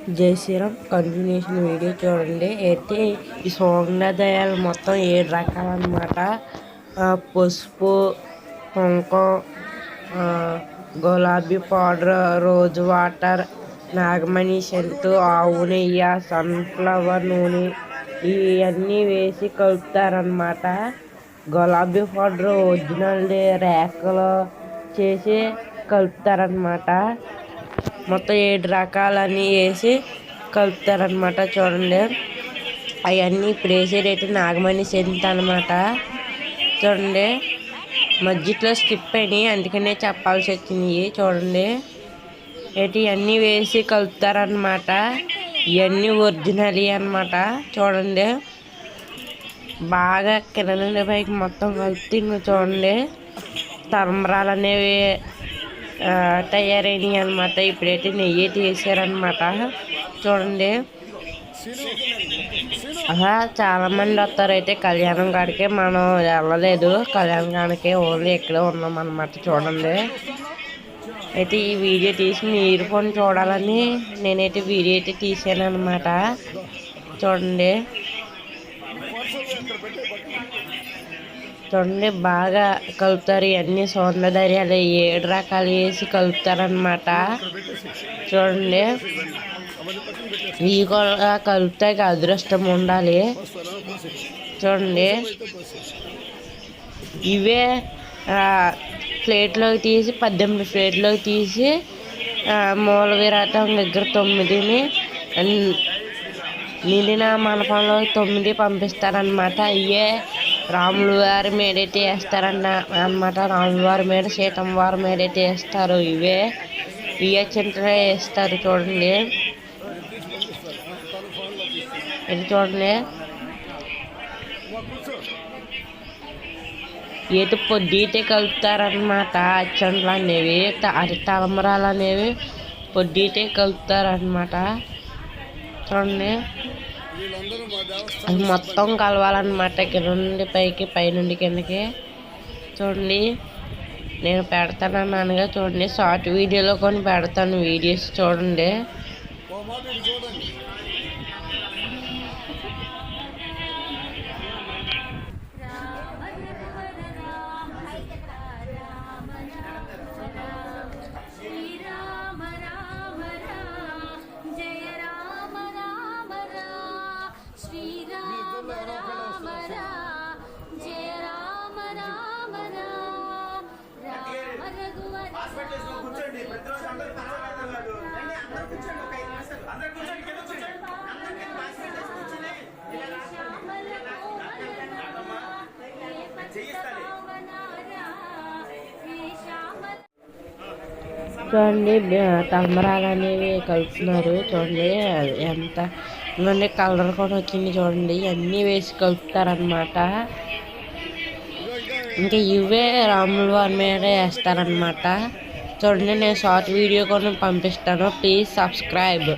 జై Sriram continuation video చూడండి. అయితే ఈ సౌందర్యాలు మొత్తం 7 రకాలన్నమాట. పసుపు, కుంకుమ, గులాబీ పౌడర్, రోజ్ వాటర్, నాగమణి సెంటు, ఆవు నెయ్యి, సన్ఫ్లవర్ నూనె ఇవన్నీ వేసి కలుపుతారన్నమాట. గులాబీ పౌడర్ ఒరిజినల్ రేకలు చేసి కలుపుతారన్నమాట. మొత్తం 7 రకాలన్నీ వేసి కలుపుతారనమాట. చూడండి, అవన్నీ ఇప్పుడు వేసే రేటు నాగమణి సెంట్ అనమాట. చూడండి, మధ్యలో స్కిప్ అయినాయి, అందుకనే చెప్పాల్సి వచ్చినాయి. చూడండి, ఇవన్నీ వేసి కలుపుతారనమాట. ఇవన్నీ ఒరిజినల్ అనమాట. చూడండి, బాగా కింద నుండి పైకి మొత్తం కలిపి చూడండి తలంబ్రాలు అనేవి తయారైనవి అనమాట. ఇప్పుడైతే నెయ్యి తీసారనమాట. చూడండి, చాలామంది వస్తారు. అయితే కళ్యాణం కాడికి మనం వెళ్ళలేదు, కళ్యాణం కాడికి ఓన్లీ ఇక్కడే ఉన్నాం అనమాట. చూడండి, అయితే ఈ వీడియో తీసి మీరు ఫోన్ చూడాలని నేనైతే వీడియో అయితే తీసాను అనమాట. చూడండి, బాగా కలుపుతారు. ఇవన్నీ సౌందర్యాలు 7 రకాలు వేసి కలుపుతారనమాట. చూడండి, ఇవి కూడా కలుపుతాయి, అదృష్టం ఉండాలి. చూడండి, ఇవే ప్లేట్లోకి తీసి 18 ప్లేట్లోకి తీసి మూల విరాటం దగ్గర 9ని నిండిన మండపంలో 9 పంపిస్తారనమాట. ఇవే రాముల వారి మీదైతే వేస్తారన్నమాట. రాముల వారి మీద, సీతమ్మ వారి మీదైతే వేస్తారు. ఇవే చింతలు వేస్తారు. చూడండి, ఇది చూడండి, ఏటి పొద్దుటే కలుపుతారనమాట. అచ్చంట్లు అనేవి, తలంబరాలు అనేవి పొద్దుటే కలుపుతారనమాట. చూడండి, అది మొత్తం కలవాలన్నమాట, కింద నుండి పైకి, పైనుండి కిందకి. చూడండి, నేను పెడతానన్నానుగా. చూడండి, షార్ట్ వీడియోలో కొన్ని పెడతాను, వీడియోస్ చూడండి. చూడండి, తలంబరాలు అనేవి కలుపుతున్నారు. చూడండి, ఎంత ఇవన్నీ కలర్ కూడా వచ్చింది. చూడండి, అన్నీ వేసి కలుపుతారనమాట. ఇంకా ఇవే రాముల వారి మీద వేస్తారనమాట. చూడండి, నేను షార్ట్ వీడియో కూడా పంపిస్తాను. Please subscribe.